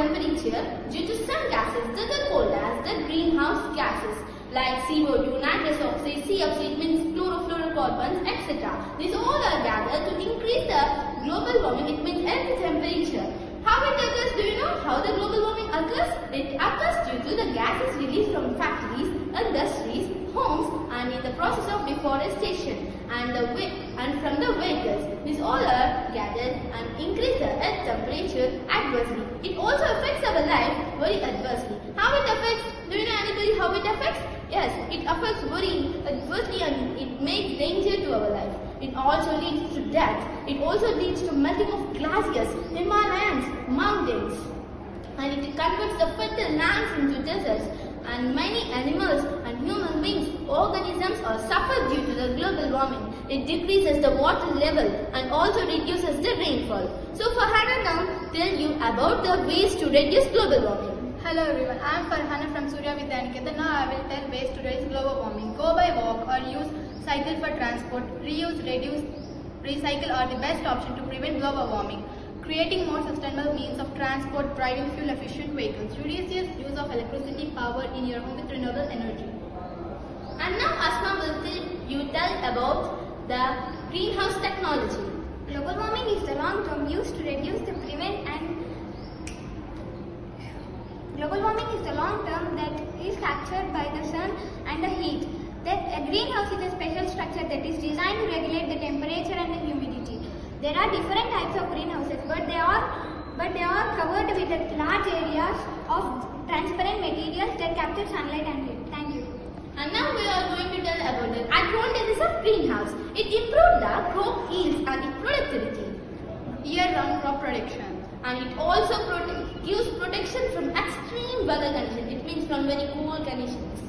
temperature due to some gases that are called as the greenhouse gases like CO2, nitrous oxide, CFC, it means chlorofluorocarbons, etc. These all are gathered to increase the global warming, it means earth temperature. How it occurs? Do you know how the global warming occurs? It occurs due to the gases released from factories, industries, homes and in the process of deforestation and from the vehicles. These all are gathered and increase the earth temperature adversely. It also affects our life very adversely. How it affects? Do you know anybody how it affects? Yes, it affects very adversely and it makes danger to our life. It also leads to death. It also leads to melting of glaciers, Himalayas, mountains. And it converts the fertile lands into deserts. And many animals and human beings, organisms are suffer due to the global warming. It decreases the water level and also reduces the rainfall. So for Hannah now tell you about the ways to reduce global warming. Hello everyone, I am Farhana from Surya Vidyanikethan. Now I will tell ways to reduce global warming. Go by walk or use cycle for transport. Reuse, reduce, recycle are the best option to prevent global warming. Creating more sustainable means of transport, driving fuel efficient vehicles. Reduce use of electricity power in your home with renewable energy. And now Asma will tell about the greenhouse technology. Global warming is the long-term use to reduce the prevent and global warming is the long term that is captured by the sun and the heat. A greenhouse is a special structure that is designed to regulate the temperature and the humidity. There are different types of greenhouses, but they are covered with large areas of transparent materials that capture sunlight and heat. Thank you. And now we are going to tell about the advantages of greenhouse. It improves the crop yields and its productivity. Year-round crop production. And it also gives protection from extreme weather conditions. It means from very cold conditions.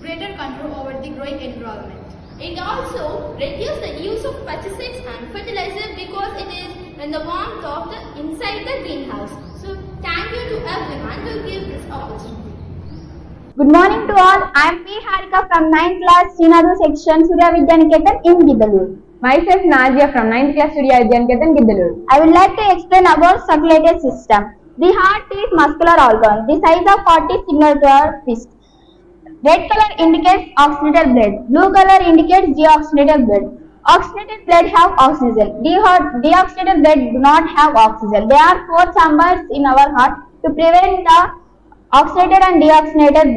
Greater control over the growing environment. It also reduces the use of pesticides and fertilizer because it is in the warmth of the inside the greenhouse. So thank you to everyone to give this opportunity. Good morning to all. I am P. Harika from 9th class Srinadu section Surya Vidyanikethan in Giddalur. Myself Nadia from 9th class Surya Vidyanikethan Giddalur. I would like to explain about circulatory system. The heart is muscular organ. The size of heart is similar to our fist. Red color indicates oxygenated blood. Blue color indicates deoxygenated blood. Oxygenated blood have oxygen. Deoxygenated blood do not have oxygen. There are 4 chambers in our heart to prevent the oxygenated and deoxygenated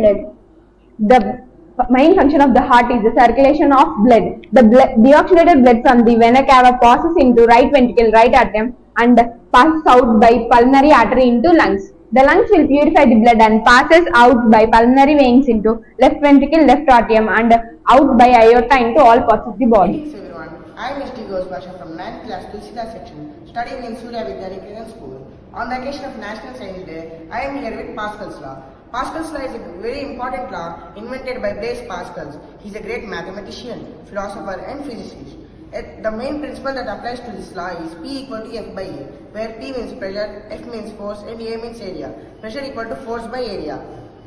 blood. The main function of the heart is the circulation of blood. The deoxygenated blood from the vena cava passes into right ventricle, right atrium and passes out by pulmonary artery into lungs. The lungs will purify the blood and passes out by pulmonary veins into left ventricle, left atrium and out by aorta into all parts of the body. Greetings everyone, I am Mr. Gosbasha from 9th class Tulsida section studying in Surya Vidyanikethan school. On the occasion of National Science Day, I am here with Pascal's law. Pascal's law is a very important law invented by Blaise Pascal. He is a great mathematician, philosopher and physicist. The main principle that applies to this law is P equal to F by A, where P means pressure, F means force and A means area. Pressure equal to force by area.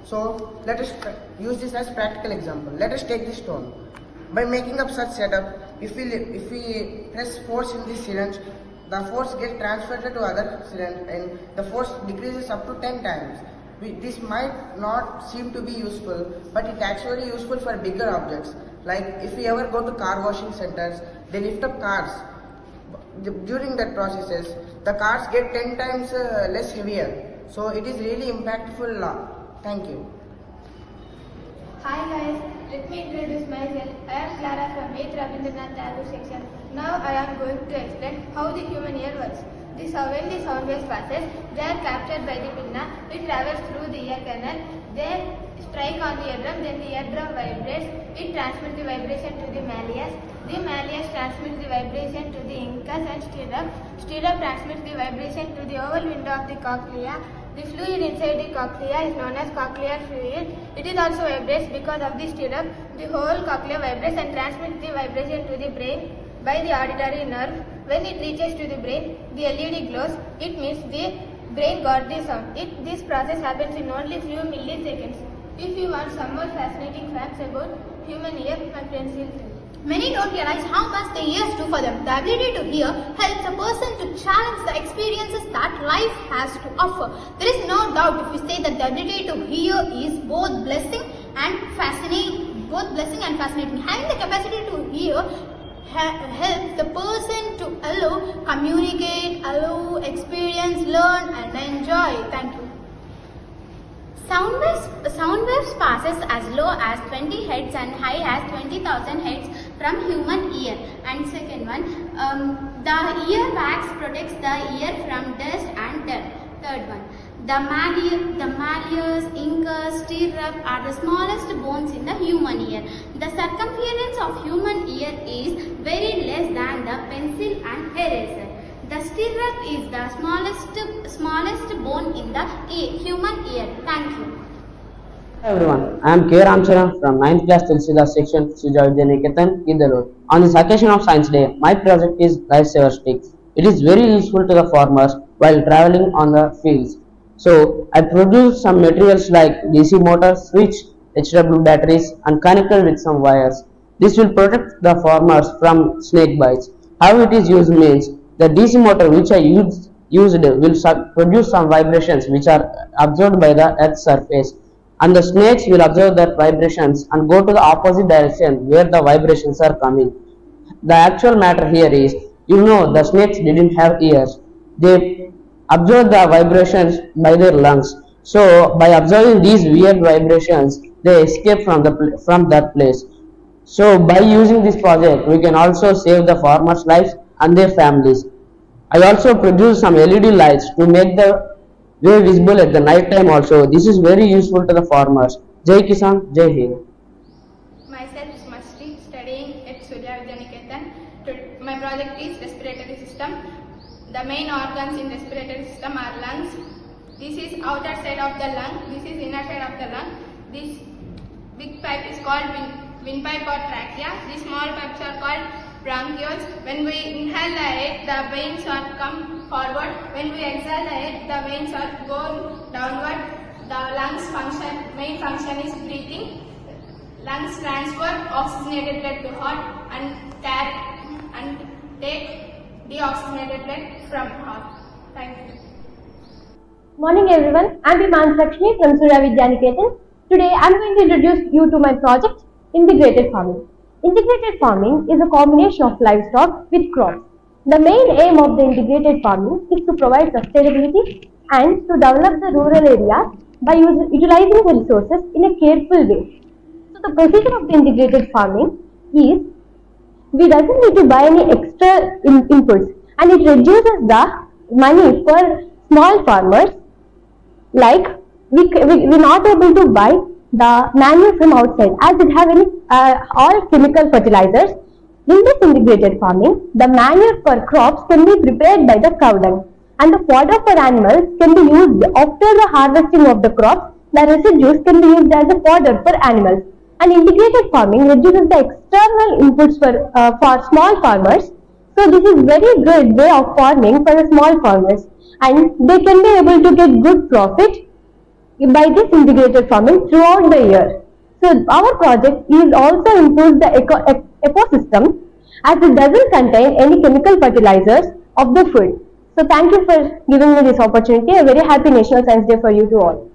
So let us use this as practical example. Let us take this stone. By making up such setup, if we press force in this syringe, the force gets transferred to other syringe and the force decreases up to 10 times. This might not seem to be useful, but it's actually useful for bigger objects. Like if we ever go to car washing centers, they lift up cars. During that processes, the cars get 10 times less heavier. So it is really impactful law. Thank you. Hi guys, let me introduce myself. I am Clara from 8th Rabindranath Tagore section. Now I am going to explain how the human ear works. When the sound waves passes, they are captured by the pinna. It travels through the ear canal. They strike on the eardrum, then the eardrum vibrates. It transmits the vibration to the malleus. The malleus transmits the vibration to the incus and stirrup. Stirrup transmits the vibration to the oval window of the cochlea. The fluid inside the cochlea is known as cochlear fluid. It is also vibrates because of the stirrup. The whole cochlea vibrates and transmits the vibration to the brain by the auditory nerve. When it reaches to the brain, the LED glows. It means the brain got the sound. This process happens in only few milliseconds. If you want some more fascinating facts about human ear, my friends will tell you. Many don't realize how much their ears do for them. The ability to hear helps a person to challenge the experiences that life has to offer. There is no doubt if we say that the ability to hear is both blessing and fascinating. Having the capacity to hear helps the person to communicate, experience, learn and enjoy. Thank you. Sound waves passes as low as 20 Hz and high as 20,000 Hz from human ear. And second one, the ear wax protects the ear from dust and dirt. Third one, the malleus, incus, stirrup are the smallest bones in the human ear. The circumference of human ear is very less than the pencil and eraser. The stirrup is the smallest bone in the human ear. Thank you. Hi everyone, I am K. Ramcharan from 9th class Tulsida section, Surya Vidyanikethan, Giddalur. On this occasion of Science Day, my project is Lifesaver stick. It is very useful to the farmers while traveling on the fields. So, I produced some materials like DC motor, switch, HW batteries and connected with some wires. This will protect the farmers from snake bites. How it is used means, the DC motor which I used will produce some vibrations which are absorbed by the earth's surface, and the snakes will observe that vibrations and go to the opposite direction where the vibrations are coming. The actual matter here is, the snakes didn't have ears. They absorb the vibrations by their lungs. So by observing these weird vibrations, they escape from that place. So by using this project, we can also save the farmers' lives and their families. I also produced some LED lights to make the way visible at the night time also. This is very useful to the farmers. Jai Kisan, Jai Hind. Myself is Masti, studying at Surya Vidyanikethan. My project is respiratory system. The main organs in respiratory system are lungs. This is outer side of the lung. This is inner side of the lung. This big pipe is called windpipe or trachea. These small pipes are called bronchioles. When we inhale the air, the veins are come forward. When we exhale the air, the veins are go downward. The lungs main function is breathing. Lungs transfer oxygenated blood to heart and take deoxygenated blood from heart. Thank you. Morning everyone, I am Iman Lakshmi from Surya Vidyanikethan. Today I am going to introduce you to my project, Integrated Farming. Integrated farming is a combination of livestock with crops. The main aim of the integrated farming is to provide sustainability and to develop the rural areas by utilizing the resources in a careful way. So the procedure of the integrated farming is, we doesn't need to buy any extra inputs, and it reduces the money for small farmers. Like we're not able to buy the manure from outside as it have any all chemical fertilizers. In this integrated farming, the manure for crops can be prepared by the cow dung, and the fodder for animals can be used after the harvesting of the crops. The residues can be used as a fodder for animals. And integrated farming reduces the external inputs for small farmers. So this is very good way of farming for the small farmers, and they can be able to get good profit by this integrated farming throughout the year. So our project is also improves the ecosystem as it doesn't contain any chemical fertilizers of the food. So thank you for giving me this opportunity. A very happy National Science Day for you to all.